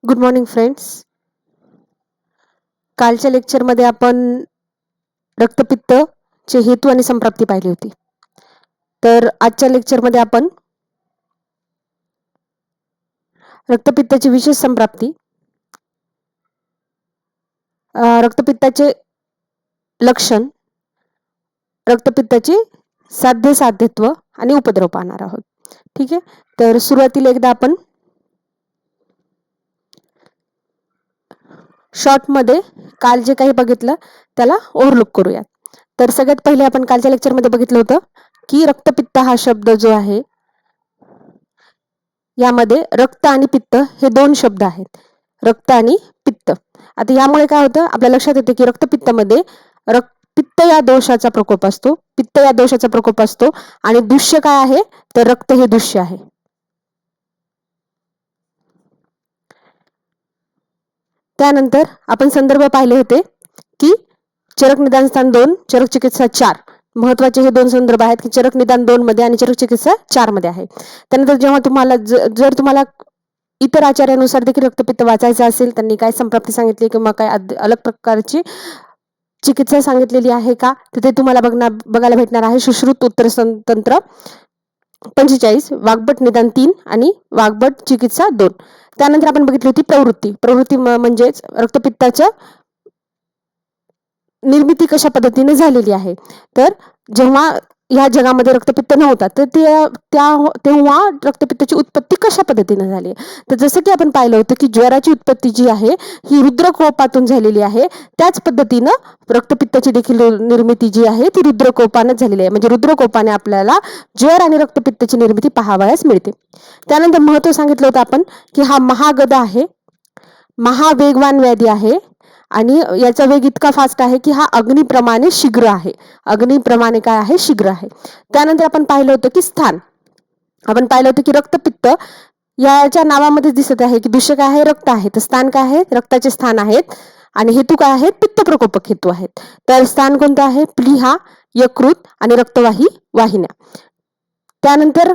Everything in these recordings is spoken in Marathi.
Good morning friends. कालच्या लेक्चरमध्ये आपण रक्तपित्तचे हेतू आणि संप्राप्ती पाहिली होती. तर आजच्या लेक्चरमध्ये आपण रक्तपित्ताची विशेष संप्राप्ती, रक्तपित्ताचे लक्षण, रक्तपित्ताचे साध्यत्व आणि उपद्रव पाहणार आहोत. ठीक आहे. तर सुरुवातीला एकदा आपण शॉर्टमध्ये काल जे काही बघितलं त्याला ओव्हरलुक करूयात. तर सगळ्यात पहिले आपण कालच्या लेक्चरमध्ये बघितलं होतं की रक्तपित्त हा शब्द जो आहे यामध्ये रक्त आणि पित्त हे दोन शब्द आहेत. रक्त आणि पित्त. आता यामुळे काय होतं, आपल्या लक्षात येते की रक्तपित्तामध्ये पित्त या दोषाचा प्रकोप असतो. पित्त या दोषाचा प्रकोप असतो आणि दुष्य काय आहे तर रक्त हे दुष्य आहे. त्यानंतर आपण संदर्भ पाहिले होते की चरक निदान स्थान 2, चरक चिकित्सा 4. महत्वाचे हे दोन संदर्भ आहेत की चरक निदान 2 मध्ये आणि चरक चिकित्सा 4 मध्ये आहे. त्यानंतर जेव्हा तुम्हाला जर तुम्हाला इतर आचार्यानुसार देखील रक्तपित्त वाचायचं असेल, त्यांनी काय संप्राप्ती सांगितली किंवा काय अलग प्रकारची चिकित्सा सांगितलेली आहे का, तिथे तुम्हाला बघायला भेटणार आहे सुश्रुत उत्तर तंत्र 45, वाग्भट निदान 3 आणि वाग्भट चिकित्सा 2. त्यानंतर आपण बघितली होती प्रवृत्ती म्हणजेच रक्तपित्ताचं निर्मिती कशा पद्धतीने झालेली आहे. तर जेव्हा या जगामध्ये रक्तपित्त नव्हता तर तेव्हा रक्तपित्ताची उत्पत्ती कशा पद्धतीने झाली. तर जसं की आपण पाहिलं होतं की ज्वराची उत्पत्ती जी आहे ही रुद्रकोपातून झालेली आहे. त्याच पद्धतीनं रक्तपित्ताची देखील निर्मिती जी आहे ती रुद्रकोपानच झालेली आहे. म्हणजे रुद्रकोपाने आपल्याला ज्वर आणि रक्तपित्ताची निर्मिती पाहावयास मिळते. त्यानंतर महत्व सांगितलं होतं आपण की हा महागद आहे, महावेगवान व्याधी आहे आणि याचा वेग इतका फास्ट आहे की हा अग्निप्रमाणे शीघ्र आहे. अग्निप्रमाणे काय आहे, शीघ्र आहे. त्यानंतर आपण पाहिलं होतं की स्थान, आपण पाहिलं होतं की रक्तपित्त याच्या नावामध्ये दिसत आहे की दुष्य काय आहे, रक्त आहे. तर स्थान काय आहे, रक्ताचे स्थान आहेत आणि हेतू काय आहेत, पित्त प्रकोपक हेतू आहेत. तर स्थान कोणतं आहे, प्लीहा, यकृत आणि रक्तवाही वाहिन्या. त्यानंतर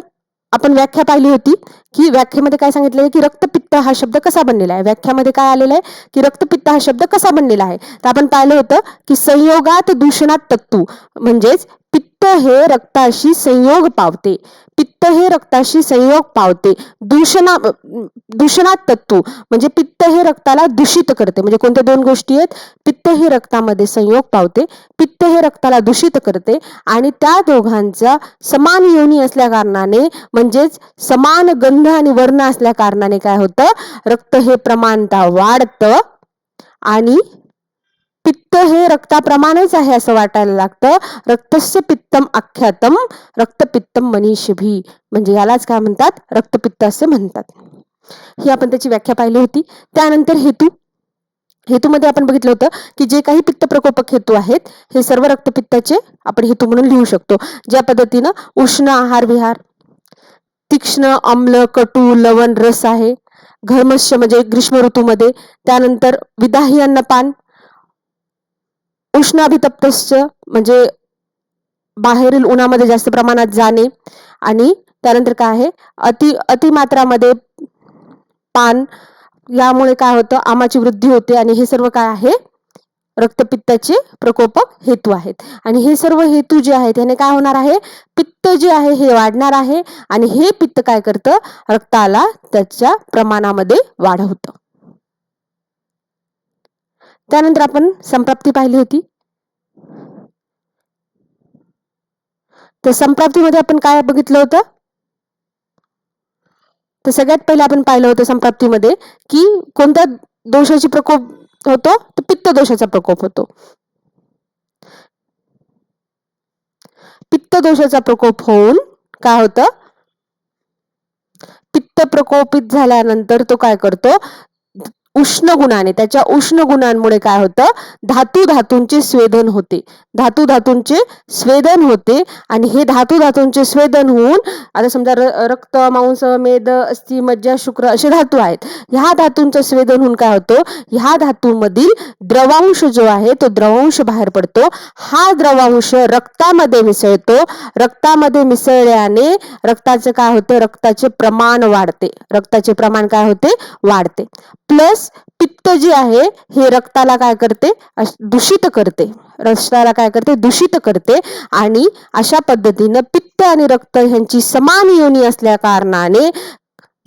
आपण व्याख्या पाहिली होती की व्याख्येमध्ये काय सांगितलं की रक्तपित्त हा शब्द कसा बनलेला आहे. व्याख्यामध्ये काय आलेलं आहे की रक्तपित्त हा शब्द कसा बनलेला आहे. तर आपण पाहिलं होतं की संयोगात दूषणात तत्तू, म्हणजेच पित्त हे रक्ताशी संयोग पावते. पित्त हे रक्ताशी संयोग पावते. दूषणात तत्तू म्हणजे पित्त हे रक्ताला दूषित करते. म्हणजे कोणत्या दोन गोष्टी आहेत, पित्त हे रक्तामध्ये संयोग पावते, पित्त हे रक्ताला दूषित करते आणि त्या दोघांचा समान योनी असल्या कारणाने म्हणजेच समान गंध आणि वर्ण असल्या कारणाने काय होतं, रक्त हे प्रमाणता वाढतं आणि पित्त हे रक्ताप्रमाणेच आहे असं वाटायला लागतं. रक्तस्य पित्तम आख्यातम रक्तपित्तम मनीषभी, म्हणजे यालाच काय म्हणतात, रक्तपित्त असे म्हणतात. ही आपण त्याची व्याख्या पाहिली होती. त्यानंतर हेतूमध्ये आपण बघितलं होतं की जे काही पित्त प्रकोपक हेतू आहेत हे सर्व रक्तपित्ताचे आपण हेतू म्हणून लिहू शकतो. ज्या पद्धतीनं उष्ण आहार विहार, तीक्ष्ण अम्ल कटू लवण रस आहे, घर्मश्य म्हणजे ग्रीष्म ऋतूमध्ये, त्यानंतर विदाही अन्नपान, उष्णाभितप्तश्च म्हणजे बाहेरील उन्हामध्ये जास्त प्रमाणात जाणे, आणि त्यानंतर काय आहे अतिमात्रामध्ये पान, यामुळे काय होतं, आमाची वृद्धी होते आणि हे सर्व काय आहे, रक्तपित्ताचे प्रकोपक हेतू आहेत. आणि हे सर्व हेतू जे आहेत याने काय होणार आहे, पित्त जे आहे हे वाढणार आहे आणि हे पित्त काय करतं, रक्ताला त्याच्या प्रमाणामध्ये वाढवतं. त्यानंतर आपण संप्राप्ती पाहिली होती. तर संप्राप्तीमध्ये आपण काय बघितलं होतं, तर सगळ्यात पहिले आपण पाहिलं होतं संप्राप्तीमध्ये की कोणत्या दोषाची प्रकोप होतो, तर पित्त दोषाचा प्रकोप होतो. पित्त दोषाचा प्रकोप होऊन काय होतं, पित्त प्रकोपित झाल्यानंतर तो काय करतो, उष्ण गुणाने, त्याच्या उष्ण गुणांमुळे काय होतं, धातूंचे स्वेदन होते. धातूंचे स्वेदन होते आणि हे धातूंचे स्वेदन होऊन, आता समजा रक्त, मांस, मेद, अस्थि, मज्जा, शुक्र असे धातू आहेत. ह्या धातूंचं स्वेदन होऊन काय होतो, ह्या धातूमधील द्रवांश जो आहे तो द्रवांश बाहेर पडतो. हा द्रवांश रक्तामध्ये मिसळतो. रक्तामध्ये मिसळल्याने रक्ताचं काय होतं, रक्ताचे प्रमाण वाढते. रक्ताचे प्रमाण काय होते, वाढते. प्लस पित्त जे आहे हे रक्ताला काय करते, दूषित करते, रक्ताला काय करते, दूषित करते. आणि अशा पद्धतीनं पित्त आणि रक्त ह्यांची समान योनी असल्या कारणाने,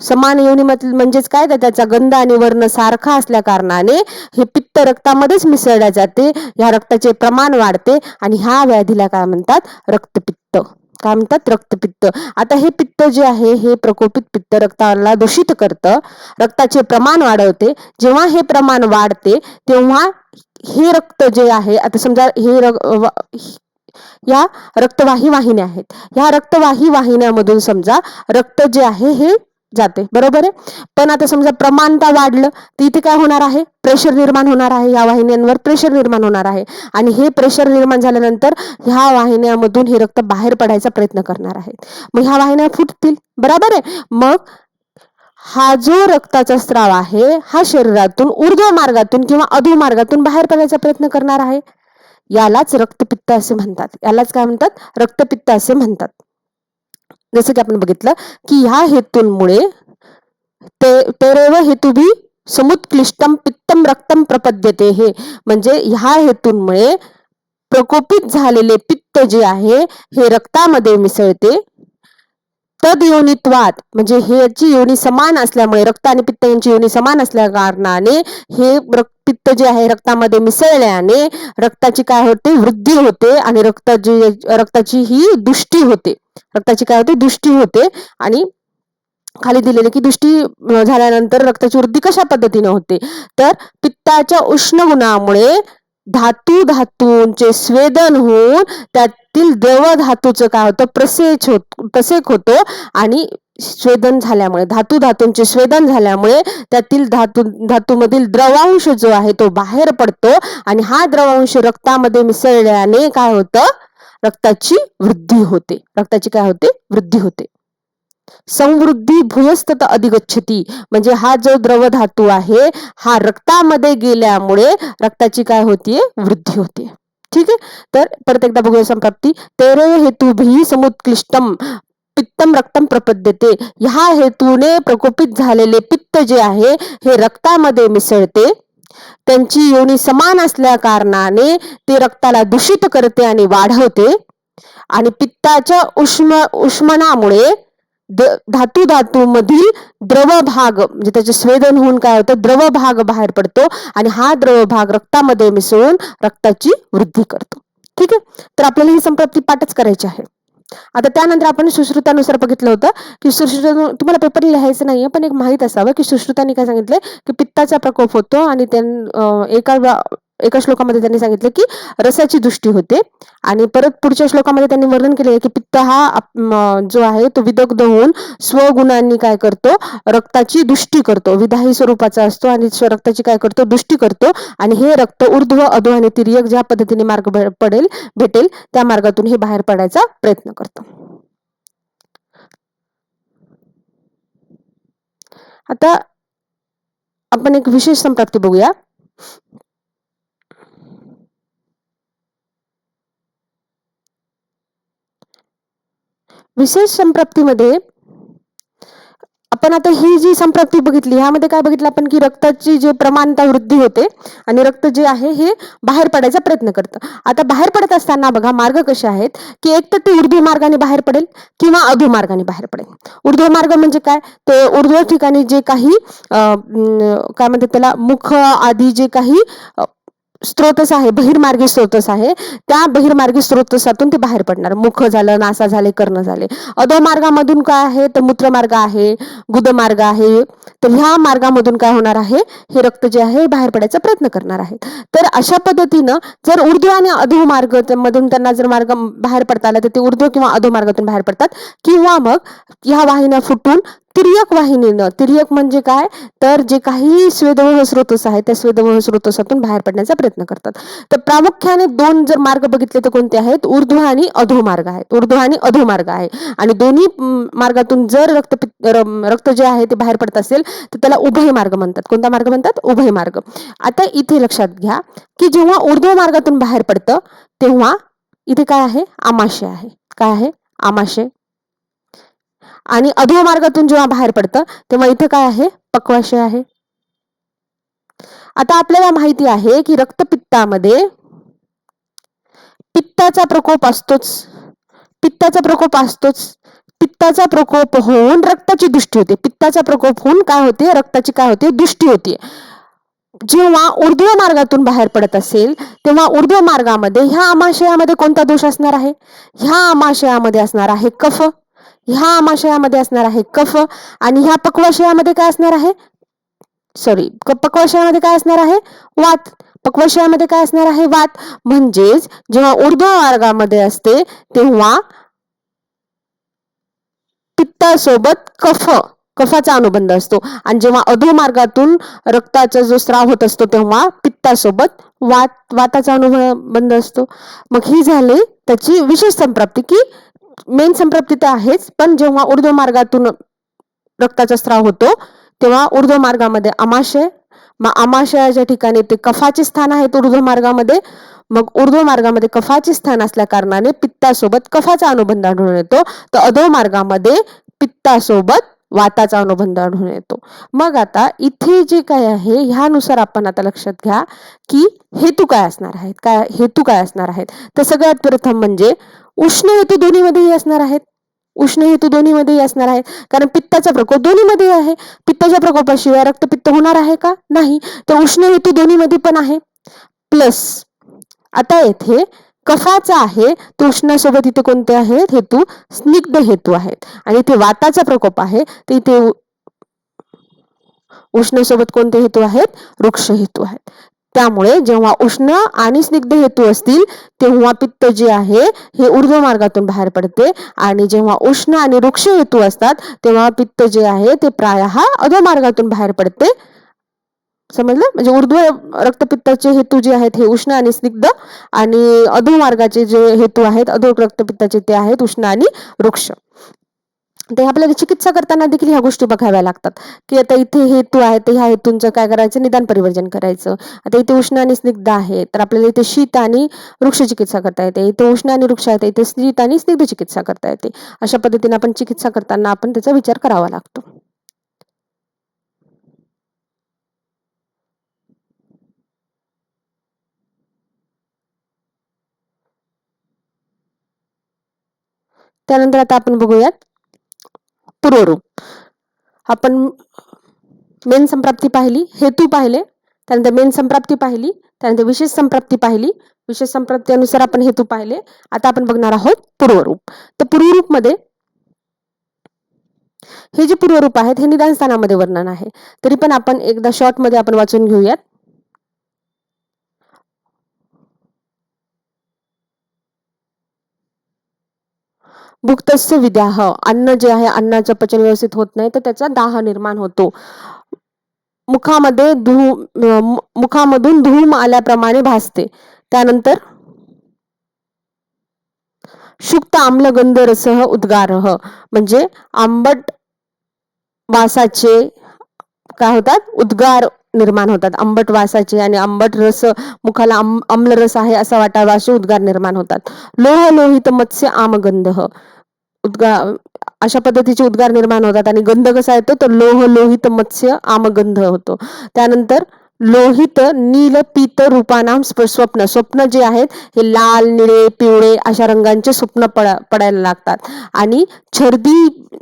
समान योनी म्हणजेच काय, तर त्याचा गंध आणि वर्ण सारखा असल्या कारणाने हे पित्त रक्तामध्येच मिसळल्या जाते, ह्या रक्ताचे प्रमाण वाढते आणि ह्या व्याधीला काय म्हणतात, रक्तपित्त. काय म्हणतात, रक्तपित्त. आता हे पित्त जे आहे हे प्रकोपित पित्त रक्ताला दूषित करतं, रक्ताचे प्रमाण वाढवते. जेव्हा हे प्रमाण वाढते तेव्हा हे रक्त जे आहे, आता समजा हे या रक्तवाही वाहिन्या आहेत, या रक्तवाही वाहिन्यामधून समजा रक्त जे आहे हे जाते, बरोबर आहे. पण आता समजा प्रमाणता वाढलं तर इथे काय होणार आहे, प्रेशर निर्माण होणार आहे, या वाहिन्यांवर प्रेशर निर्माण होणार आहे. आणि हे प्रेशर निर्माण झाल्यानंतर ह्या वाहिन्यामधून हे रक्त बाहेर पडायचा प्रयत्न करणार आहे. मग ह्या वाहिन्या फुटतील, बरोबर आहे. मग हा जो रक्ताचा स्त्राव आहे हा शरीरातून ऊर्ध्व मार्गातून किंवा अधो मार्गातून बाहेर पडायचा प्रयत्न करणार आहे. यालाच रक्तपित्त असे म्हणतात. यालाच काय म्हणतात, रक्तपित्त असे म्हणतात. जसं की आपण बघितलं की ह्या हेतूंमुळे तेरेव हेतुभी समुत्क्लिष्टम पित्तम रक्तम प्रपद्यते, हे म्हणजे ह्या हेतूंमुळे प्रकोपित झालेले पित्त जे आहे हे रक्तामध्ये मिसळते. तद योनित्वात म्हणजे ह्याची योनी समान असल्यामुळे, रक्त आणि पित्त यांची योनी समान असल्या कारणाने हे पित्त जे आहे रक्तामध्ये मिसळल्याने रक्ताची काय होते, वृद्धी होते आणि रक्ताची ही दुष्टी होते. रक्ताची काय होते, दुष्टी होते. आणि खाली दिलेले की दुष्टी झाल्यानंतर रक्ताची वृद्धी कशा पद्धतीने होते, तर पित्ताच्या उष्ण गुणामुळे धातूंचे स्वेदन होऊन त्यातील द्रव धातूचं काय होतं, प्रसेक होतो. आणि स्वेदन झाल्यामुळे, धातूंचे स्वेदन झाल्यामुळे त्यातील धातूमधील द्रवांश जो आहे तो बाहेर पडतो. आणि हा द्रवांश रक्तामध्ये मिसळल्याने काय होतं, रक्ताची वृद्धी होते. रक्ताची काय होते, वृद्धी होते. संवृद्धी भूयस्तत अधिगच्छती म्हणजे हा जो द्रव धातू आहे हा रक्तामध्ये गेल्यामुळे रक्ताची काय होतीये, वृद्धी होते. ठीक आहे. तर परत एकदा बघूया संप्राप्ती. तेरे हेतुभी समुत्क्लिष्टम पित्तम रक्तम प्रपद्यते, ह्या हेतूने प्रकोपित झालेले पित्त जे आहे हे रक्तामध्ये मिसळते. त्यांची योनी समान असल्या कारणाने ते रक्ताला दूषित करते आणि वाढवते. आणि पित्ताच्या उष्मणामुळे धातू मधील द्रव भाग म्हणजे त्याचे स्वेदन होऊन काय होतं, द्रव भाग बाहेर पडतो आणि हा द्रव भाग रक्तामध्ये मिसळून रक्ताची वृद्धी करतो. ठीक आहे. तर आपल्याला ही संप्राप्ती पाठच करायची आहे. आता त्यानंतर आपण सुश्रुतानुसार बघितलं होतं की तुम्हाला पेपर लिहायचं नाहीये, पण एक माहित असावं की सुश्रुतांनी काय सांगितलंय की पित्ताचा प्रकोप होतो आणि एका श्लोकामध्ये त्यांनी सांगितलं की रसाची दृष्टी होते. आणि परत पुढच्या श्लोकामध्ये त्यांनी वर्णन केले की पित्त हा जो आहे तो विदग्ध होऊन स्वगुणांनी काय करतो, रक्ताची दृष्टी करतो, विधाही स्वरूपाचा असतो आणि रक्ताची काय करतो, दृष्टी करतो. आणि हे रक्त ऊर्ध्व अधो आणि तिर्यक ज्या पद्धतीने मार्ग भेटेल त्या मार्गातून हे बाहेर पडायचा प्रयत्न करतो. आता आपण एक विशेष संप्राप्ती बघूया. विशेष संप्राप्तीमध्ये आपण आता ही जी संप्राप्ती बघितली ह्यामध्ये काय बघितलं आपण की रक्ताची जे प्रमाणता वृद्धी होते आणि रक्त जे आहे हे बाहेर पडायचा प्रयत्न करतं. आता बाहेर पडत असताना बघा मार्ग कसे आहेत की एक तर ते ऊर्ध्व मार्गाने बाहेर पडेल किंवा अधो मार्गाने बाहेर पडेल. ऊर्ध्व मार्ग म्हणजे काय, ते ऊर्ध्व ठिकाणी जे काही काय म्हणतात त्याला मुख आदी जे काही स्त्रोतस आहे, बहिर्मार्गी स्त्रोतस आहे, त्या बहिर्मार्गी स्त्रोतसातून ते बाहेर पडणार. मुख झालं, नासा झाले, कर्ण झाले. अधो मार्गामधून काय आहे, तर मूत्रमार्ग आहे, गुदमार्ग आहे. तर ह्या मार्गामधून काय होणार आहे, हे रक्त जे आहे बाहेर पडायचा प्रयत्न करणार आहे. तर अशा पद्धतीनं जर ऊर्ध्व आणि अधो मार्ग मधून त्यांना जर मार्ग बाहेर पडता आला तर ते ऊर्ध्व किंवा अधो मार्गातून बाहेर पडतात. किंवा मग ह्या वाहिन्या फुटून तिर्यक वाहिनीनं, तिर्यक म्हणजे काय, तर जे काही स्वेदवह स्रोतस आहे त्या स्वेदवह स्रोतसातून बाहेर पडण्याचा प्रयत्न करतात. तर प्रामुख्याने दोन जर मार्ग बघितले तर कोणते आहेत, ऊर्ध्व आणि अधो मार्ग आहेत. ऊर्ध्व आणि अधो मार्ग आहे. आणि दोन्ही मार्गातून जर रक्त जे आहे ते बाहेर पडत असेल तर त्याला उभय मार्ग म्हणतात. कोणता मार्ग म्हणतात, उभय मार्ग. आता इथे लक्षात घ्या की जेव्हा ऊर्ध्व मार्गातून बाहेर पडतं तेव्हा इथे काय आहे, आमाशय आहे. काय आहे, आमाशय. आणि अधो मार्गातून जेव्हा बाहेर पडतं तेव्हा इथं काय आहे, पक्वाशय आहे. आता आपल्याला माहिती आहे की रक्तपित्तामध्ये पित्ताचा प्रकोप असतोच. पित्ताचा प्रकोप असतोच. पित्ताचा प्रकोप होऊन रक्ताची दृष्टी होते. पित्ताचा प्रकोप होऊन काय होते? रक्ताची काय होते? दृष्टी होते. जेव्हा ऊर्ध्व मार्गातून बाहेर पडत असेल तेव्हा ऊर्ध्व मार्गामध्ये ह्या आमाशयामध्ये कोणता दोष असणार आहे? ह्या आमाशयामध्ये असणार आहे कफ. ह्या आमाशयामध्ये असणार आहे कफ. आणि ह्या पक्वाशयामध्ये काय असणार आहे? पक्वाशयामध्ये काय असणार आहे? वात. पक्वाशयामध्ये काय असणार आहे? वात. म्हणजेच जेव्हा ऊर्ध्व मार्गामध्ये असते तेव्हा पित्तासोबत कफाचा अनुबंध असतो. आणि जेव्हा अधो मार्गातून रक्ताचा जो स्राव होत असतो तेव्हा पित्तासोबत वाताचा अनुबंध असतो. मग ही झाली त्याची विशेष संप्राप्ती, की मेन संप्राप्ती तर आहेच, पण जेव्हा ऊर्ध्व मार्गातून रक्ताचा स्राव होतो तेव्हा ऊर्ध्व मार्गामध्ये आमाशय, मग आमाशयाच्या ठिकाणी ते कफाचे स्थान आहेत ऊर्ध्व मार्गामध्ये. मग ऊर्ध्व मार्गामध्ये कफाचे स्थान असल्या कारणाने पित्तासोबत कफाचा अनुबंध आढळून येतो. तर अधो मार्गामध्ये पित्तासोबत वाताचा अनुबंध आढळून येतो. मग आता इथे जे काय आहे ह्यानुसार आपण आता लक्षात घ्या की हेतू काय असणार आहेत. तर सगळ्यात प्रथम म्हणजे उष्ण हेतू दोन्हीमध्येही असणार आहेत. कारण पित्ताचा प्रकोप दोन्हीमध्ये आहे. पित्ताच्या प्रकोपाशिवाय रक्तपित्त होणार आहे का? नाही. तर उष्ण हेतू दोन्हीमध्ये पण आहे. प्लस आता येथे कफाचा आहे तो उष्णासोबत इथे कोणते आहेत हेतू? स्निग्ध हेतू आहेत. आणि इथे वाताचा प्रकोप आहे तर इथे उष्णसोबत कोणते हेतू आहेत? वृक्ष हेतू आहेत. त्यामुळे जेव्हा उष्ण आणि स्निग्ध हेतू असतील तेव्हा पित्त जे आहे हे ऊर्ध्व मार्गातून बाहेर पडते. आणि जेव्हा उष्ण आणि वृक्ष हेतू असतात तेव्हा पित्त जे आहे ते प्रायः अधो मार्गातून बाहेर पडते. समजलं? म्हणजे ऊर्ध्व रक्तपित्ताचे हेतू जे आहेत हे उष्ण आणि स्निग्ध, आणि अधो मार्गाचे जे हेतू आहेत अधो रक्तपित्ताचे ते आहेत उष्ण आणि वृक्ष. ते आपल्याला चिकित्सा करताना देखील ह्या गोष्टी बघाव्या लागतात की आता इथे हेतू आहे तर ह्या हेतूंचं काय करायचं? निदान परिवर्जन करायचं. आता इथे उष्ण आणि स्निग्ध आहे तर आपल्याला इथे शीत आणि वृक्ष चिकित्सा करता येते. इथे उष्ण आणि वृक्ष आहे इथे शीत आणि स्निग्ध चिकित्सा करता येते. अशा पद्धतीने आपण चिकित्सा करताना आपण त्याचा विचार करावा लागतो. त्यानंतर आता आपण बघूयात पूर्वरूप. आपण मेन संप्राप्ती पाहिली, हेतू पाहिले, त्यानंतर मेन संप्राप्ती पाहिली, त्यानंतर विशेष संप्राप्ती पाहिली, विशेष संप्राप्तीनुसार आपण हेतू पाहिले. आता आपण बघणार आहोत पूर्वरूप. तर पूर्वरूप मध्ये हे जे पूर्वरूप आहेत हे निदान स्थानामध्ये वर्णन आहे. तरी पण आपण एकदा शॉर्ट मध्ये आपण वाचून घेऊयात. भुक्तस्य विदाह, अन्न जे आहे अन्नाचं पचन व्यवस्थित होत नाही तर त्याचा दाह निर्माण होतो. मुखामधून धूम आल्याप्रमाणे भासते. त्यानंतर शुक्त आम्लगंध रसह उद्गारह, म्हणजे आंबट वासाचे काय होतात? उद्गार निर्माण होतात. आंबट वासाचे आणि आंबट रस, मुखाला आम्ल रस आहे असा वाटावा असे उद्गार निर्माण होतात. लोह लोहित मत्स्य आमगंध, उद्गार अशा पद्धतीचे उद्गार निर्माण होतात. आणि गंध कसा येतो? तर लोह लोहित मत्स्य आमगंध होतो. त्यानंतर लोहित नील पीत रूपानाम स्वप्न, स्वप्न जे आहेत हे लाल, निळे, पिवळे अशा रंगांचे स्वप्न पडायला लागतात. आणि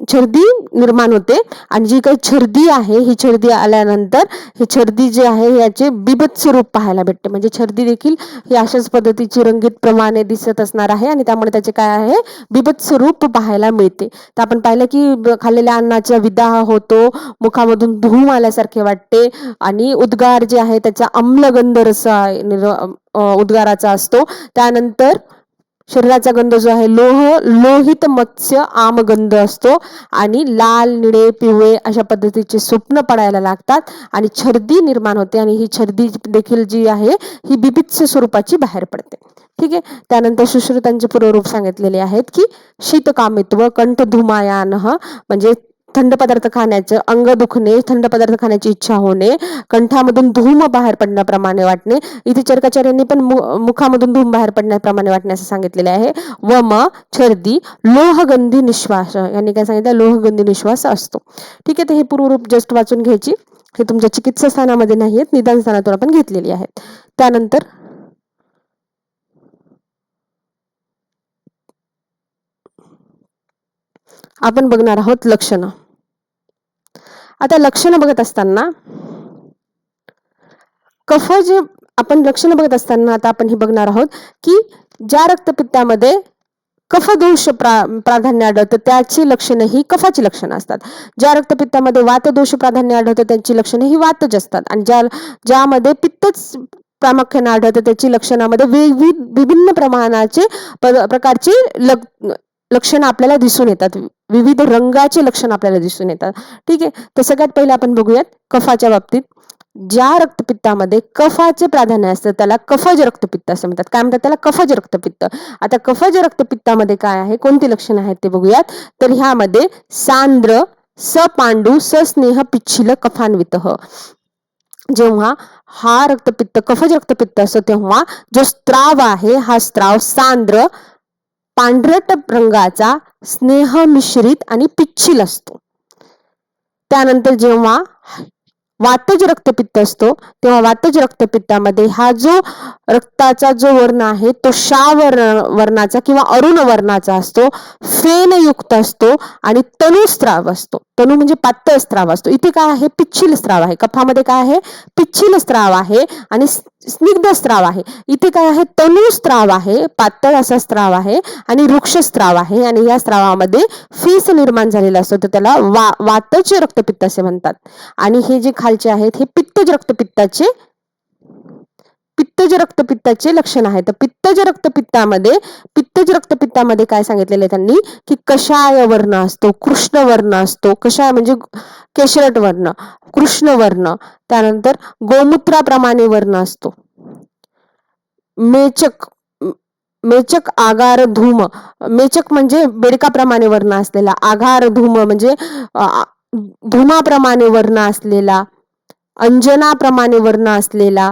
छर्दी निर्माण होते. आणि जी काही छर्दी आहे ही छर्दी आल्यानंतर हे छर्दी जे आहे याचे बिभत्स रूप पाहायला भेटते. म्हणजे छर्दी देखील ही अशाच पद्धतीची रंगीत प्रमाणे दिसत असणार आहे आणि त्यामुळे त्याचे काय आहे? बिभत्स रूप पाहायला मिळते. तर आपण पाहिलं की खाल्लेल्या अन्नाचा विदाह होतो, मुखामधून धूम आल्यासारखे वाटते, आणि उद्गार जे आहे त्याचा आम्लगंध रस उद्गाराचा असतो. त्यानंतर शरीराचा गंध जो आहे लोहित मत्स्य आमगंध असतो. आणि लाल, निळे, पिवळे अशा पद्धतीचे स्वप्न पडायला लागतात आणि छर्दी निर्माण होते. आणि ही छर्दी देखील जी आहे ही बिभत्स स्वरूपाची बाहेर पडते. ठीक आहे. त्यानंतर सुश्रुतांचे पूर्वरूप सांगितलेले आहेत की शीतकामित्व, कंठ धुमायान, म्हणजे थंड पदार्थ खाण्याचं, अंग दुखणे, थंड पदार्थ खाण्याची इच्छा होणे, कंठामधून धूम बाहेर पडण्याप्रमाणे वाटणे. इथे चरकाचार्यांनी पण मुखामधून धूम बाहेर पडण्याप्रमाणे वाटणे असं सांगितलेले आहे. छर्दी, लोहगंधी निश्वास, यांनी काय सांगितलं? लोहगंधी निश्वास असतो. ठीक आहे. तर हे पूर्वरूप जस्ट वाचून घ्यायची. हे तुमच्या चिकित्सा स्थानामध्ये नाही आहेत, निदान स्थानातून आपण घेतलेली आहेत. त्यानंतर आपण बघणार आहोत लक्षणं. आता लक्षणं बघत असताना कफ जे आपण लक्षणं बघत असताना आता आपण हे बघणार आहोत की ज्या रक्तपित्तामध्ये कफदोष प्राधान्य आढळतं त्याची लक्षणं ही कफाची लक्षणं असतात. ज्या रक्तपित्तामध्ये वातदोष प्राधान्य आढळतं त्यांची लक्षणं ही वातज असतात. आणि ज्यामध्ये पित्तच प्रामुख्याने आढळतं त्याची लक्षणामध्ये विभिन्न प्रकारचे लक्षणं आपल्याला दिसून येतात. विविध रंगाचे लक्षण आपल्याला दिसून येतात. ठीक आहे. तर सगळ्यात पहिले आपण बघूयात कफाच्या बाबतीत. ज्या रक्तपित्तामध्ये कफाचे प्राधान्य असतं त्याला कफज रक्तपित्त असं म्हणतात. काय म्हणतात त्याला? कफज रक्तपित्त. आता कफज रक्तपित्तामध्ये काय आहे, कोणती लक्षणं आहेत ते बघूयात. तर ह्यामध्ये सांद्र, सपांडू, सस्नेह, पिच्छिल, कफान्वितः. जेव्हा हा रक्तपित्त कफज रक्तपित्त असतो तेव्हा जो स्त्राव आहे हा स्त्राव सांद्र, पांढरट रंगाचा, स्नेह मिश्रित आणि पिच्छिल असतो. त्यानंतर जेव्हा वातज रक्तपित्त असतो तेव्हा वातज रक्तपित्तामध्ये हा जो रक्ताचा जो वर्ण आहे तो वर्णाचा किंवा अरुण वर्णाचा असतो, फेनयुक्त असतो आणि तनुस्त्राव असतो. तनु म्हणजे पातळ स्त्राव असतो. इथे काय आहे? पिच्छिल स्त्राव आहे. कफामध्ये काय आहे? पिच्छिल स्त्राव आहे आणि स्निग्ध स्त्राव आहे. इथे काय आहे? तनुस्त्राव आहे, पातळ असा स्त्राव आहे आणि वृक्ष स्त्राव आहे. आणि या स्त्रावामध्ये फेस निर्माण झालेला असतो तर त्याला वातज रक्तपित्त असे म्हणतात. आणि हे जे खालचे आहेत हे पित्तज रक्तपित्ताचे लक्षण आहे. तर पित्तज रक्तपित्तामध्ये काय सांगितलेलं आहे त्यांनी की कषाय वर्ण असतो, कृष्ण वर्ण असतो. कषाय म्हणजे केशरट वर्ण, कृष्ण वर्ण. त्यानंतर गोमूत्राप्रमाणे वर्ण असतो. मेचक आगार धूम. मेचक म्हणजे बेडकाप्रमाणे वर्ण असलेला, आगार धूम म्हणजे धुमाप्रमाणे वर्ण असलेला, अंजनाप्रमाणे वर्ण असलेला.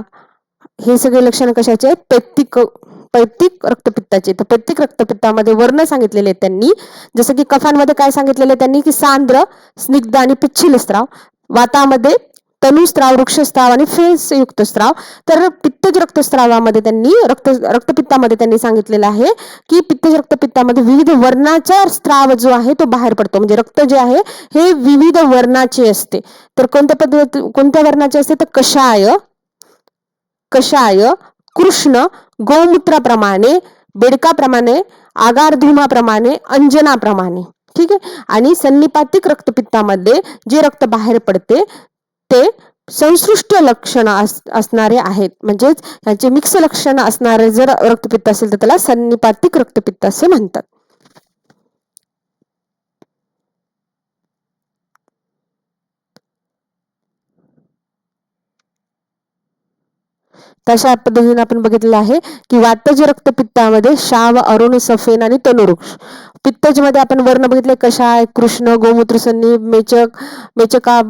हे सगळे लक्षण कशाचे आहेत? पैत्तिक रक्तपित्ताचे. तर पैत्तिक रक्तपित्तामध्ये वर्ण सांगितलेले आहेत त्यांनी. जसं की कफांमध्ये काय सांगितलेलं आहे त्यांनी की सांद्र, स्निग्ध आणि पिच्छिल स्त्राव. वातामध्ये तनुस्त्राव, वृक्षस्त्राव आणि फेसयुक्त स्त्राव. तर पित्तज रक्तस्त्रावामध्ये रक्तपित्तामध्ये त्यांनी सांगितलेलं आहे की पित्तज रक्तपित्तामध्ये विविध वर्णाचा स्त्राव जो आहे तो बाहेर पडतो. म्हणजे रक्त जे आहे हे विविध वर्णाचे असते. तर कोणत्या वर्णाचे असते? तर कषाय, कृष्ण, गोमूत्राप्रमाणे, बेडकाप्रमाणे, आगारधूमाप्रमाणे, अंजनाप्रमाणे. ठीक आहे. आणि सन्निपातिक रक्तपित्तामध्ये जे रक्त बाहेर पडते ते संसृष्ट लक्षण असणारे आहेत. म्हणजेच यांचे मिक्स लक्षण असणारे जर रक्तपित्त असेल तर त्याला सन्निपातिक रक्तपित्त असे म्हणतात. तशा पद्धतीने आपण बघितलेलं आहे की वातज रक्तपित्तामध्ये शाव, अरुण, सफेन आणि तनुवृक्ष. पित्तज मध्ये आपण वर्ण बघितले कषाय, कृष्ण, गोमूत्रसन्नी, मेचका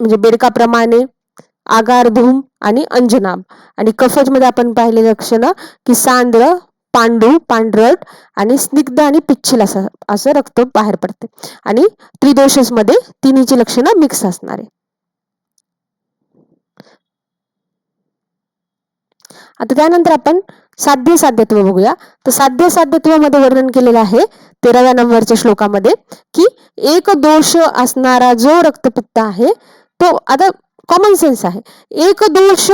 म्हणजे बेडकाप्रमाणे, आगार धूम आणि अंजनाब. आणि कफज मध्ये आपण पाहिले लक्षणं की सांद्र, पांडू, पांढरट आणि स्निग्ध आणि पिच्छिल असं रक्त बाहेर पडते. आणि त्रिदोषस मध्ये तिन्हीची लक्षणं मिक्स असणारे. आता त्यानंतर आपण साध्यत्व बघूया. तर साध्यत्वामध्ये वर्णन केलेलं आहे 13व्या नंबरच्या श्लोकामध्ये की एक दोष असणारा जो रक्तपित्त आहे तो, आता कॉमन सेन्स आहे, एक दोष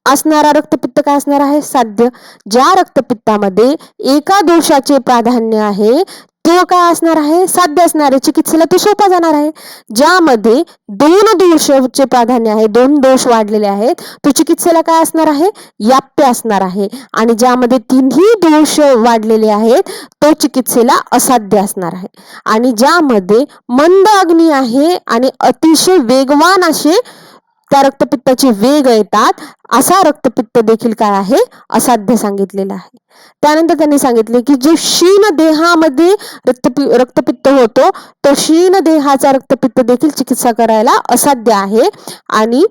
असणारा रक्तपित्त काय असणार आहे? साध्य. ज्या रक्तपित्तामध्ये एका दोषाचे प्राधान्य आहे तो काय असणार आहे? साध्य असणार आहे. चिकित्सेला तो सोपा जाणार आहे. ज्यामध्ये दोन दोषाचे प्राधान्य आहे, दोन दोष वाढलेले आहेत, तो चिकित्सेला काय असणार आहे? याप्य असणार आहे. आणि ज्यामध्ये तिन्ही दोष वाढलेले आहेत तो चिकित्सेला असाध्य असणार आहे. आणि ज्यामध्ये मंद अग्नी आहे आणि अतिशय वेगवान असे त्या रक्तपित्ताचे वेग येतात असा रक्तपित्त देखील काय आहे? असाध्य सांगितलेला आहे. त्यानंतर त्यांनी सांगितले की जो क्षीण देहामध्ये रक्तपित्त होतो तो क्षीण देहाचा रक्तपित्त देखील चिकित्सा करायला असाध्य आहे. आणि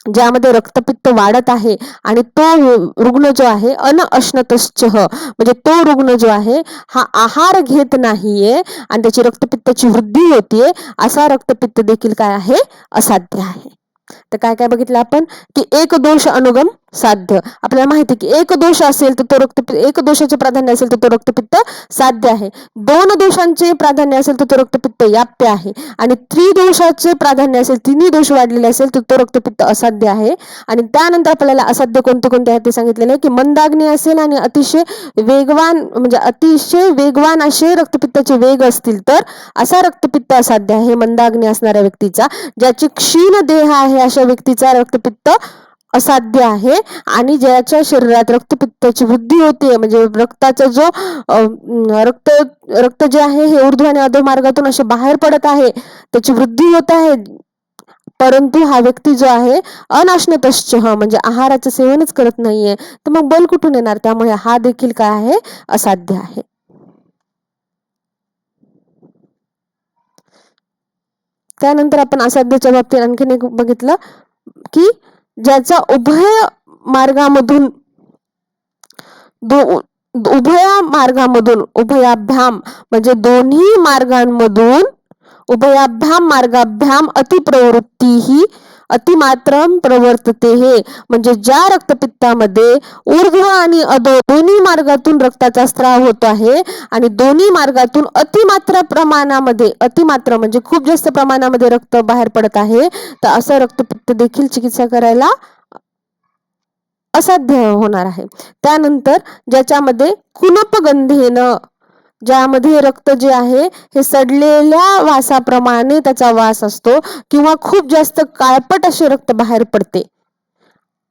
ज्यामध्ये रक्तपित्त वाढत आहे आणि तो रुग्ण जो आहे अनअश्नतश्चः म्हणजे तो रुग्ण जो आहे हा आहार घेत नाहीये आणि त्याची रक्तपित्ताची वृद्धी होतीये, असा रक्तपित्त देखील काय आहे, असाध्य आहे. तर काय काय बघितलं आपण की एक दोष अनुगम साध्य. आपल्याला माहिती की एक दोष असेल तर तो रक्तपित्त, एक दोषाचे प्राधान्य असेल तर तो रक्तपित्त साध्य आहे. दोन दोषांचे प्राधान्य असेल तर तो रक्तपित्त याप्य आहे. आणि त्रिदोषाचे प्राधान्य असेल, तिन्ही दोष वाढलेले असेल तर तो रक्तपित्त असाध्य आहे. आणि त्यानंतर आपल्याला असाध्य कोणते कोणते आहेत ते सांगितलेले आहे की मंदाग्नी असेल आणि अतिशय वेगवान म्हणजे अतिशय वेगवान असे रक्तपित्ताचे वेग असतील तर असा रक्तपित्त असाध्य आहे मंदाग्नी असणाऱ्या व्यक्तीचा. ज्याची क्षीण देह आहे अशा व्यक्तीचा रक्तपित्त असाध्य आहे. आणि ज्याच्या शरीरात रक्तपित्ताची वृद्धी होते म्हणजे रक्ताचा जो रक्त जे आहे हे ऊर्ध्व आणि अधो मार्गातून असे बाहेर पडत आहे, त्याची वृद्धी होत आहे, परंतु हा व्यक्ती जो आहे अनाश्नतश्चः म्हणजे आहाराचं सेवनच करत नाहीये, तर मग बल कुठून येणार? त्यामुळे हा देखील काय आहे, असाध्य आहे. त्यानंतर आपण असाध्याच्या बाबतीत आणखीन एक बघितलं की ज्याचा उभय मार्गामधून उभयाभ्याम म्हणजे दोन्ही मार्गांमधून मार्गाभ्याम अतिप्रवृत्ती ही अतिमात्रम प्रवर्तते हे म्हणजे ज्या रक्तपित्तामध्ये ऊर्ध्व आणि अधो दोन्ही मार्गातून रक्ताचा स्त्राव होत आहे आणि दोन्ही मार्गातून अतिमात्र प्रमाणामध्ये, अतिमात्र म्हणजे खूप जास्त प्रमाणामध्ये रक्त बाहेर पडत आहे, तर असं रक्तपित्त देखील चिकित्सा करायला असाध्य होणार आहे. त्यानंतर ज्याच्यामध्ये कुनपगंधेनं, ज्यामध्ये रक्त जे आहे हे सडलेल्या वासाप्रमाणे त्याचा वास असतो किंवा खूप जास्त काळपट असे रक्त बाहेर पडते,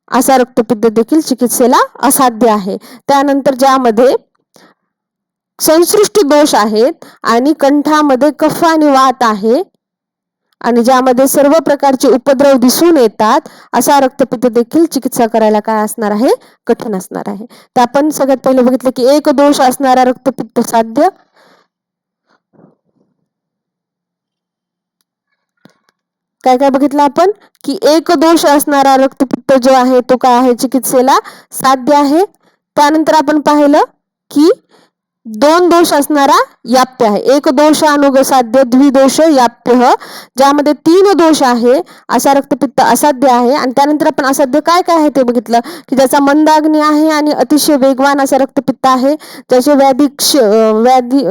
असा रक्तपित्त देखील चिकित्सेला असाध्य आहे. त्यानंतर ज्यामध्ये संसृष्टी दोष आहेत आणि कंठामध्ये कफ आणि वात आहे आणि ज्यामध्ये सर्व प्रकारचे उपद्रव दिसून येतात, असा रक्तपित्त देखील चिकित्सा करायला काय असणार आहे, कठीण असणार आहे. तर आपण सगळ्यात पहिले बघितलं की एक दोष असणारा रक्तपित्त साध्य, काय काय बघितलं आपण की एक दोष असणारा रक्तपित्त जो आहे तो काय आहे, चिकित्सेला साध्य आहे. त्यानंतर आपण पाहिलं की दोन दोष असणारा याप्य आहे, एक दोष अनुगसाध्य, द्विदोष याप्य, ज्यामध्ये तीन दोष आहे असा रक्तपित्त असाध्य आहे. आणि त्यानंतर आपण असाध्य काय काय आहे ते बघितलं की ज्याचा मंदाग्नी आहे आणि अतिशय वेगवान असा रक्तपित्त आहे, ज्याचे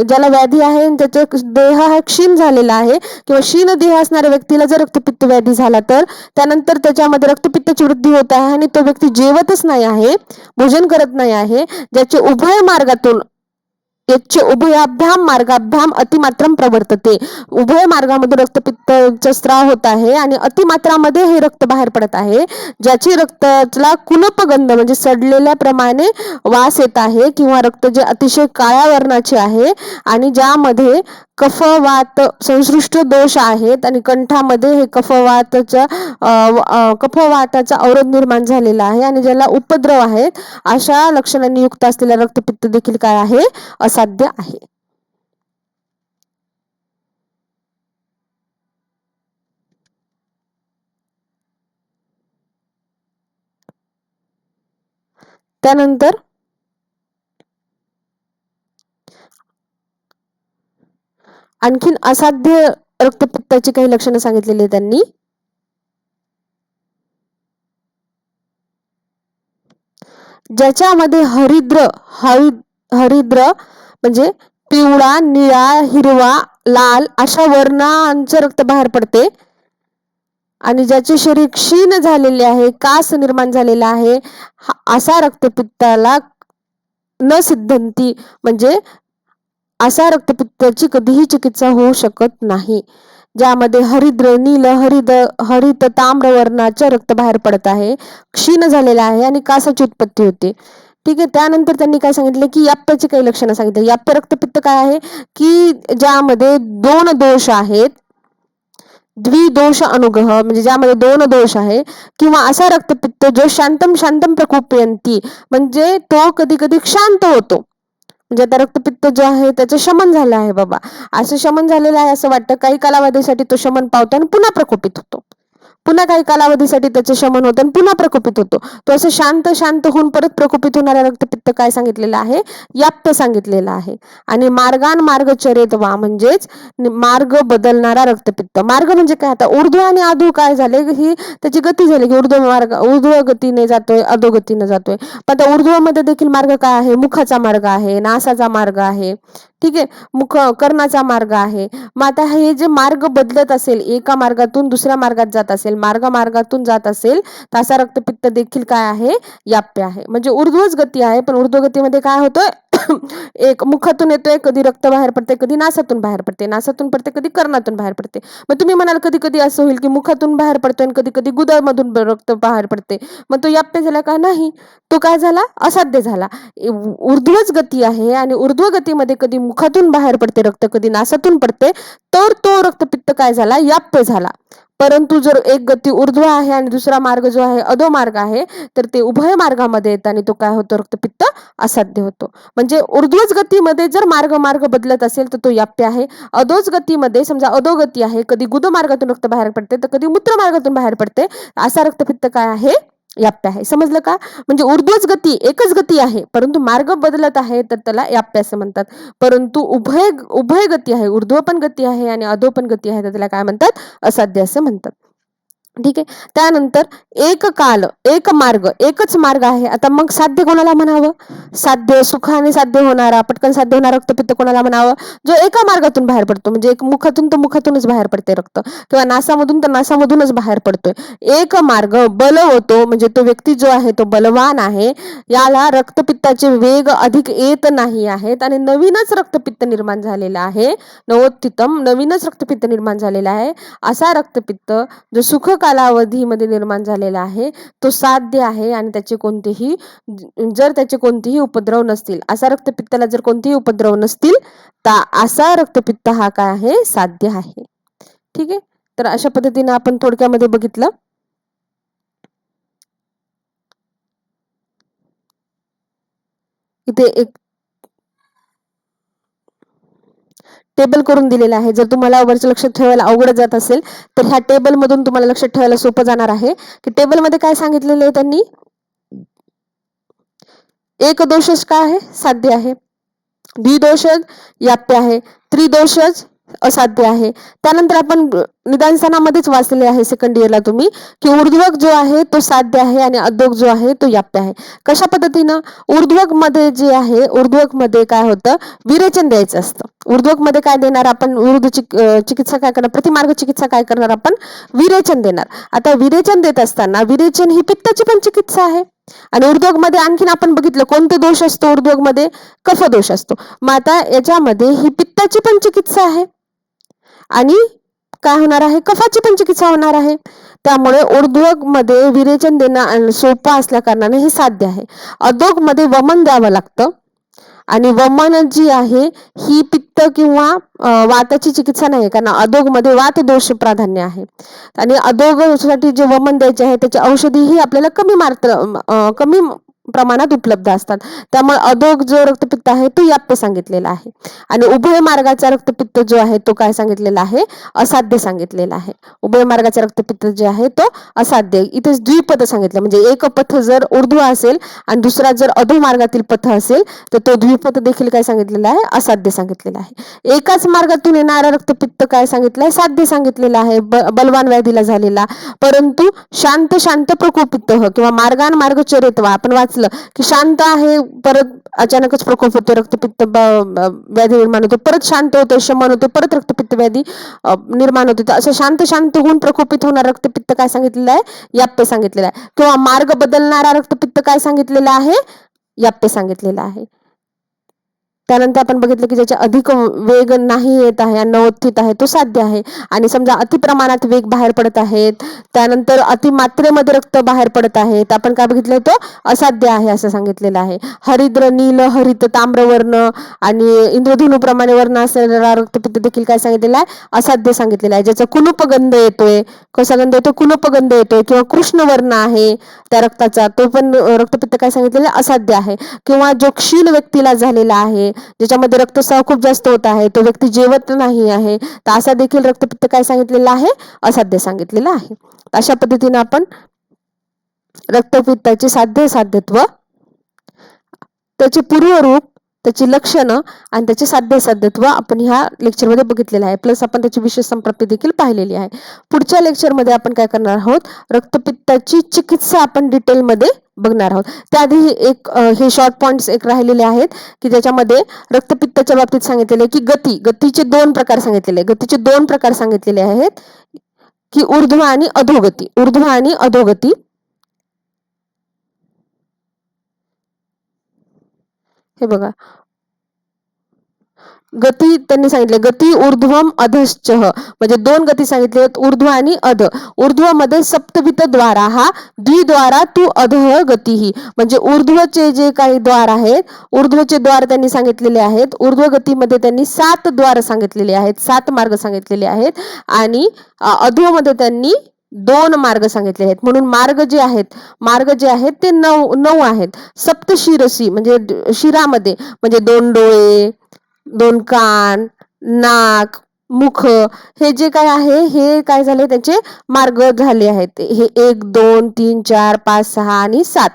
ज्याला व्याधी आहे आणि त्याचा देह हा क्षीण झालेला आहे किंवा क्षीण देह असणाऱ्या व्यक्तीला जर रक्तपित्त व्याधी झाला तर त्यानंतर त्याच्यामध्ये रक्तपित्ताची वृद्धी होत आहे आणि तो व्यक्ती जेवतच नाही आहे, भोजन करत नाही आहे, ज्याचे उभय मार्गातून याचे उभयाभ्याम मार्गाभ्याम अतिमात्रम प्रवर्तते, उभय मार्गामध्ये रक्तपित्ताचा स्त्राव होत आहे आणि अतिमात्रामध्ये हे रक्त बाहेर पडत आहे, ज्याची रक्ताला कुनपगंध म्हणजे सडलेल्या प्रमाणे वास येत आहे किंवा रक्त जे अतिशय काळ्या वर्णाचे आहे आणि ज्यामध्ये कफवात संसृष्ट दोष आहेत आणि कंठामध्ये हे कफवाताचा अवरोध निर्माण झालेला आहे आणि ज्याला उपद्रव आहेत, अशा लक्षणांनी युक्त असलेला रक्तपित्त देखील काय आहे, असाध्य आहे. त्यानंतर आणखीन असाध्य रक्तपित्ताची काही लक्षणं सांगितलेली आहेत त्यांनी. ज्याच्यामध्ये हरिद्र म्हणजे पिवळा, निळा, हिरवा, लाल अशा वर्णांचं रक्त बाहेर पडते आणि ज्याचे शरीर क्षीण झालेले आहे, कास निर्माण झालेला आहे, असा रक्तपित्ताला न सिद्धंती म्हणजे असा रक्तपित्ताची कधीही चिकित्सा होऊ शकत नाही. ज्यामध्ये हरिद्र, नील, हरित ताम्र वर्णाचे रक्त बाहेर पडत आहे, क्षीण झालेला आहे आणि कासाची उत्पत्ती होते. ठीक आहे. त्यानंतर त्यांनी काय सांगितलं की याप्याची काही लक्षणं सांगितली. याप्य रक्तपित्त काय आहे की ज्यामध्ये दोन दोष आहेत, द्विदोष अनुग्रह म्हणजे ज्यामध्ये दोन दोष आहे किंवा असा रक्तपित्त जो शांतम प्रकोपयंती म्हणजे तो कधी कधी शांत होतो, म्हणजे आता रक्तपित्त जो आहे त्याचं शमन झालं आहे बाबा, असं शमन झालेलं आहे असं वाटतं, काही कालावधीसाठी तो शमन पावतो आणि पुन्हा प्रकोपित होतो, पुन्हा काही कालावधीसाठी त्याचे शमन होतं आणि पुन्हा प्रकोपित होतो. तो असं शांत शांत होऊन परत प्रकोपित होणारा रक्तपित्त काय सांगितलेलं आहे? याप्य सांगितलेलं आहे. आणि मार्गान मार्ग चरेत वा म्हणजेच मार्ग बदलणारा रक्तपित्त. मार्ग म्हणजे काय? आता ऊर्ध्व आणि अधो काय झाले, ही त्याची गती झाली की ऊर्ध्व गतीने जातोय, अधोगतीने जातोय. पण त्या ऊर्ध्व मध्ये देखील मार्ग काय आहे? मुखाचा मार्ग आहे, नासाचा मार्ग आहे, ठीक आहे, कर्णाचा मार्ग आहे. मग आता हे जे मार्ग बदलत असेल, एका मार्गातून दुसऱ्या मार्गात जात असेल, मार्गातून जात असेल, तर असा रक्तपित्त देखील काय आहे? याप्य आहे. म्हणजे ऊर्ध्वच गती आहे, पण ऊर्ध्व गतीमध्ये काय होतं? एक मुखातून येतोय, कधी रक्त बाहेर पडते, कधी नासातून बाहेर पडते, नासातून पडते, कधी कर्णातून बाहेर पडते. मग तुम्ही म्हणाल कधी कधी असं होईल की मुखातून बाहेर पडतोय आणि कधी कधी गुदामधून रक्त बाहेर पडते, मग तो याप्य झाला का? नाही, तो काय झाला? असाध्य झाला. ऊर्ध्वच गती आहे आणि ऊर्ध्व गतीमध्ये कधी मुखातून बाहेर पडते रक्त, कधी नासातून पडते, तर तो रक्तपित्त काय झाला? याप्य झाला. परंतु जर एक गती ऊर्ध्व आहे आणि दुसरा मार्ग जो आहे अधो मार्ग आहे, तर ते उभय मार्गामध्ये येत आणि तो काय होतो? रक्तपित्त असाध्य होतो. म्हणजे ऊर्ध्वच गतीमध्ये जर मार्ग बदलत असेल तर तो याप्य आहे. अधोच गतीमध्ये समजा अधोगती आहे, कधी गुद मार्गातून रक्त बाहेर पडते तर कधी मूत्र मार्गातून बाहेर पडते, असा रक्तपित्त काय आहे? याप्य आहे. समजलं का? म्हणजे ऊर्ध्वच गती, एकच गती आहे, परंतु मार्ग बदलत आहे तर त्याला याप्य असं म्हणतात. परंतु उभय उभय गती आहे, ऊर्ध्व पण गती आहे आणि अधो पण गती आहे, तर त्याला काय म्हणतात? असाध्य असं म्हणतात. ठीक आहे. त्यानंतर एक काल, एक मार्ग, एकच मार्ग आहे. आता मग साध्य कोणाला म्हणावं? साध्य सुखाने साध्य होणारा, पटकन साध्य होणारा रक्तपित्त कोणाला म्हणावं? जो एका मार्गातून बाहेर पडतो, म्हणजे एक मुखातून तर मुखातूनच बाहेर पडते रक्त, किंवा नासामधून तर नासामधूनच बाहेर पडतोय. एक मार्ग बल होतो, म्हणजे तो व्यक्ती जो आहे तो बलवान आहे, याला रक्तपित्ताचे वेग अधिक येत नाही आहेत आणि नवीनच रक्तपित्त निर्माण झालेला आहे. नवोत्थितम, नवीनच रक्तपित्त निर्माण झालेला आहे. असा रक्तपित्त जो सुख कालावधीमध्ये निर्माण झालेला आहे, तो साध्य आहे आणि जर त्याचे कोणतेही उपद्रव नसतील, असा रक्तपित्ताला जर कोणतेही उपद्रव नसतील, तर असा रक्तपित्त हा काय आहे? साध्य आहे. ठीक आहे. तर अशा पद्धतीने आपण थोडक्यामध्ये बघितलं. इथे एक टेबल करून दिलेला आहे. जर तुम्हाला वरचं लक्षात ठेवायला अवघड जात असेल तर ह्या टेबल मधून तुम्हाला लक्षात ठेवायला सोपं जाणार आहे. की टेबल मध्ये काय सांगितलेलं आहे त्यांनी? एक दोषच काय आहे? साध्य आहे. द्विदोषज याप्य आहे. त्रिदोषज असाध्य आहे. त्यानंतर आपण निदानस्थानामध्येच वाचलेले आहे सेकंड इयरला तुम्ही, की ऊर्ध्वक जो आहे तो साध्य आहे आणि अधोक जो आहे तो याप्य आहे. कशा पद्धतीनं? ऊर्ध्वक मध्ये जे आहे, ऊर्ध्वक मध्ये काय होतं? विरेचन द्यायचं असतं. ऊर्ध्वक मध्ये काय देणार आपण? विरुद्ध चिकित्सा काय करणार? प्रतिमार्ग चिकित्सा काय करणार आपण? विरेचन देणार. आता विरेचन देत असताना विरेचन ही पित्ताची पण चिकित्सा आहे. आणि ऊर्ध्वक मध्ये आणखीन आपण बघितलं कोणते दोष असतो ऊर्ध्वक मध्ये? कफ दोष असतो. मग आता याच्यामध्ये ही पित्ताची पण चिकित्सा आहे आणि काय होणार आहे? कफाची पण चिकित्सा होणार आहे. त्यामुळे ऊर्ध्वक मध्ये विरेचन देणं सोपं असल्या कारणाने हे साध्य आहे. अधोग मध्ये वमन द्यावं लागतं आणि वमन जी आहे ही पित्त किंवा वाताची चिकित्सा नाही, कारण अधोग मध्ये वात दोष प्राधान्य आहे आणि अधोग साठी जे वमन द्यायचे आहे त्याची औषधी ही आपल्याला कमी प्रमाणात उपलब्ध असतात. त्यामुळे अधोग जो रक्तपित्त आहे तो याप्य सांगितलेला आहे आणि उभय मार्गाचा रक्तपित्त जो आहे तो काय सांगितलेला आहे? असाध्य सांगितलेला आहे. उभय मार्गाचा रक्तपित्त जे आहे तो असाध्य. इथे द्विपद सांगितलं, म्हणजे एक पथ जर ऊर्ध्व असेल आणि दुसरा जर अधो मार्गातील पथ असेल तर तो द्विपद देखील काय सांगितलेला आहे? असाध्य सांगितलेला आहे. एकाच मार्गातून येणारा रक्तपित्त काय सांगितलंय? साध्य सांगितलेला आहे, बलवान व्याधीला झालेला. परंतु शांत शांत प्रकोपित्त किंवा मार्गान मार्ग चरित्वा आपण वाचलं की शांत आहे, परत अचानकच प्रकोप होतो, रक्तपित्त व्याधी निर्माण होते, परत शांत होते, शमन होते, परत रक्तपित्त व्याधी निर्माण होते. तर असं शांत शांत होऊन प्रकोपित होणार रक्तपित्त काय सांगितलेलं आहे? याप्य सांगितलेलं आहे. किंवा मार्ग बदलणारा रक्तपित्त काय सांगितलेला आहे? याप्य सांगितलेला आहे. त्यानंतर आपण बघितलं की ज्याच्या अधिक वेग नाही येत आहे, नवोत्थित आहे, तो साध्य आहे. आणि समजा अति प्रमाणात वेग बाहेर पडत आहेत, त्यानंतर अतिमात्रेमध्ये रक्त बाहेर पडत आहेत, आपण काय बघितलं? तो असाध्य आहे असं सांगितलेलं आहे. हरिद्र, नील, हरित, ताम्रवर्ण आणि इंद्रधनुप्रमाणे वर्ण असलेला रक्तपित्त देखील काय सांगितलेला आहे? असाध्य सांगितलेला आहे. ज्याचा कुलूपगंध येतोय, कसा गंध येतो? कुलूपगंध येतोय, किंवा कृष्ण वर्ण आहे त्या रक्ताचा, तो पण रक्तपित्त काय सांगितलेला? असाध्य आहे. किंवा जो क्षीण व्यक्तीला झालेला आहे, ज्याच्यामध्ये रक्तस्राव खूप जास्त होत आहे, तो व्यक्ती जेवत नाही आहे, तर असा देखील रक्तपित्त काय सांगितलेलं आहे, असाध्य सांगितलेलं आहे. अशा पद्धतीने आपण रक्तपित्ताचे साध्यत्व, त्याचे पूर्वरूप, त्याची लक्षणं आणि त्याचे साध्यत्व आपण ह्या लेक्चरमध्ये बघितलेलं आहे. प्लस आपण त्याची विशेष संप्राप्ती देखील पाहिलेली आहे. पुढच्या लेक्चरमध्ये आपण काय करणार आहोत, रक्तपित्ताची चिकित्सा आपण डिटेलमध्ये बघणार आहोत. त्याआधी एक हे शॉर्ट पॉइंट्स एक राहिलेले आहेत की ज्याच्यामध्ये रक्तपित्ताच्या बाबतीत सांगितलेले की गतीचे दोन प्रकार सांगितलेले आहेत की ऊर्ध्व आणि अधोगती. हे बघा, गती त्यांनी सांगितले, गती ऊर्ध्वम अधश्च, म्हणजे दोन गती सांगितले आहेत, ऊर्ध्व आणि अध. ऊर्ध्व मध्ये सप्तवित द्वारा हा द्विद्वारा तू अधः गतीही, म्हणजे ऊर्ध्वचे जे काही द्वार आहेत, ऊर्ध्वचे द्वार त्यांनी सांगितलेले आहेत. ऊर्ध्व गतीमध्ये त्यांनी 7 द्वार सांगितलेले आहेत, 7 मार्ग सांगितलेले आहेत. आणि अधोमध्ये त्यांनी 2 मार्ग सांगितले आहेत. म्हणून मार्ग जे आहेत ते 9 आहेत. सप्तशिरसी म्हणजे शिरामध्ये, म्हणजे 2 डोळे, 2 कान, नाक, मुख, हे जे काय आहे हे काय झाले, त्याचे मार्ग झाले आहेत. हे 1 2 3 4 5 6 आणि 7.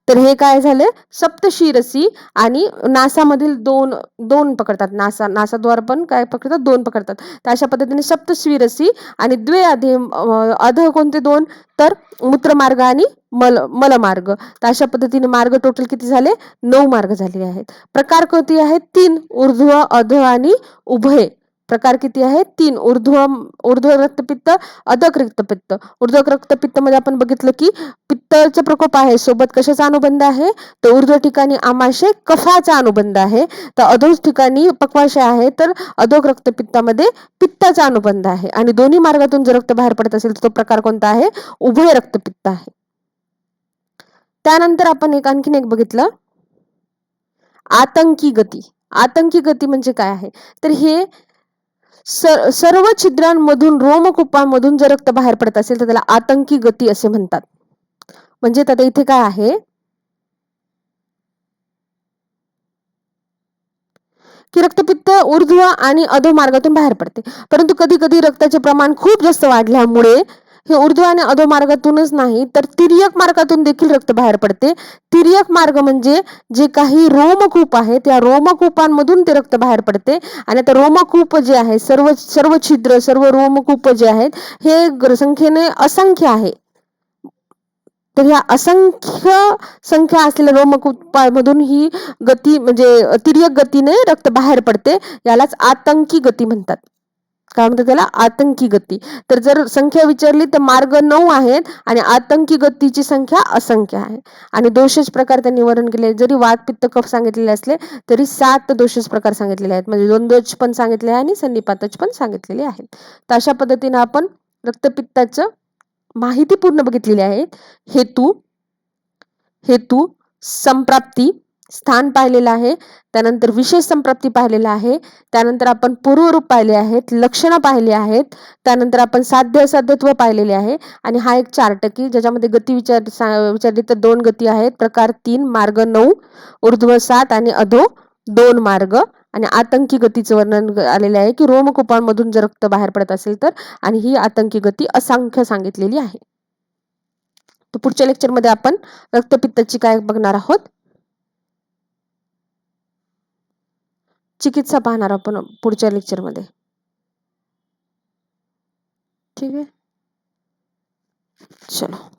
तर हे काय झाले, सप्तशिरसी. आणि नासामधील 2 पकडतात, नासाद्वार पण काय पकडतात, 2 पकडतात. तर अशा पद्धतीने सप्तशिरसी आणि द्वे अध कोणते 2, तर मूत्रमार्ग आणि मलमार्ग. तर अशा पद्धतीने मार्ग टोटल किती झाले, 9 मार्ग झाले आहेत. प्रकार किती आहेत, 3, ऊर्ध्व, अध आणि उभय. प्रकार किती आहेत, 3. ऊर्ध्व रक्तपित्त, अधक रक्तपित्त. ऊर्ध्व रक्तपित्त मध्ये आपण बघितलं की पित्ताचा प्रकोप आहे, सोबत कशाचा अनुबंध आहे, तर ऊर्ध्व ठिकाणी आमाशय कफाचा अनुबंध आहे. तर अधो ठिकाणी पक्वाशय आहे, तर अधोक रक्तपित्तामध्ये पित्ताचा अनुबंध आहे. आणि दोन्ही मार्गातून जर रक्त बाहेर पडत असेल तर तो प्रकार कोणता आहे, उभय रक्तपित्त आहे. त्यानंतर आपण आणखीन एक बघितलं, आतंकी गती म्हणजे काय आहे, तर हे सर्व छिद्रांमधून, रोमकूपामधून जर रक्त बाहेर पडत असेल तर त्याला आतंकी गती असे म्हणतात. म्हणजे आता इथे काय आहे की रक्तपित्त ऊर्ध्व आणि अधो मार्गातून बाहेर पडते, परंतु कधी कधी रक्ताचे प्रमाण खूप जास्त वाढल्यामुळे हे ऊर्ध्व आणि अधो मार्गातूनच नाही तर तिर्यक मार्गातून देखील रक्त बाहेर पडते. तिर्यक मार्ग म्हणजे जे काही रोमकूप आहे त्या रोमकूपांमधून ते रक्त बाहेर पडते. आणि आता रोमकूप जे आहे, सर्व छिद्र, सर्व रोमकूप जे आहेत हे संख्येने असंख्य आहे. तर ह्या असंख्य संख्या असलेल्या रोमकूपामधून ही गती म्हणजे तिर्यक गतीने रक्त बाहेर पडते, यालाच आतंकी गती म्हणतात. काय म्हणतात त्याला, आतंकी गती. तर जर संख्या विचारली तर मार्ग 9 आहेत आणि आतंकी गतीची संख्या असंख्य आहे. आणि दोषच प्रकार त्यांनी वर्णन केले, जरी वात पित्त कफ सांगितलेले असले तरी 7 दोषच प्रकार सांगितलेले आहेत, म्हणजे द्वंद्वज पण सांगितले आहे आणि संनिपातच पण सांगितलेले आहेत. तर अशा पद्धतीने आपण रक्तपित्ताचं माहिती पूर्ण बघितलेली आहे. हेतू, संप्राप्ती, स्थान पाहिलेलं आहे. त्यानंतर विशेष संप्राप्ती पाहिलेलं आहे. त्यानंतर आपण पूर्वरूप पाहिले आहेत, लक्षणं पाहिली आहेत. त्यानंतर आपण साध्यत्व पाहिलेले आहे. आणि हा एक चार्ट की ज्याच्यामध्ये गती विचारली तर 2 गती आहेत, प्रकार 3, मार्ग 9, ऊर्ध्व 7 आणि अधो 2 मार्ग. आणि आतंकी गतीचं वर्णन आलेले आहे की रोमकूपांमधून जर रक्त बाहेर पडत असेल तर, आणि ही आतंकी गती असंख्य सांगितलेली आहे. तर पुढच्या लेक्चरमध्ये आपण रक्तपित्ताची काय बघणार आहोत, चिकित्सा पाहणार आपण पुढच्या लेक्चरमध्ये. ठीक आहे, चलो.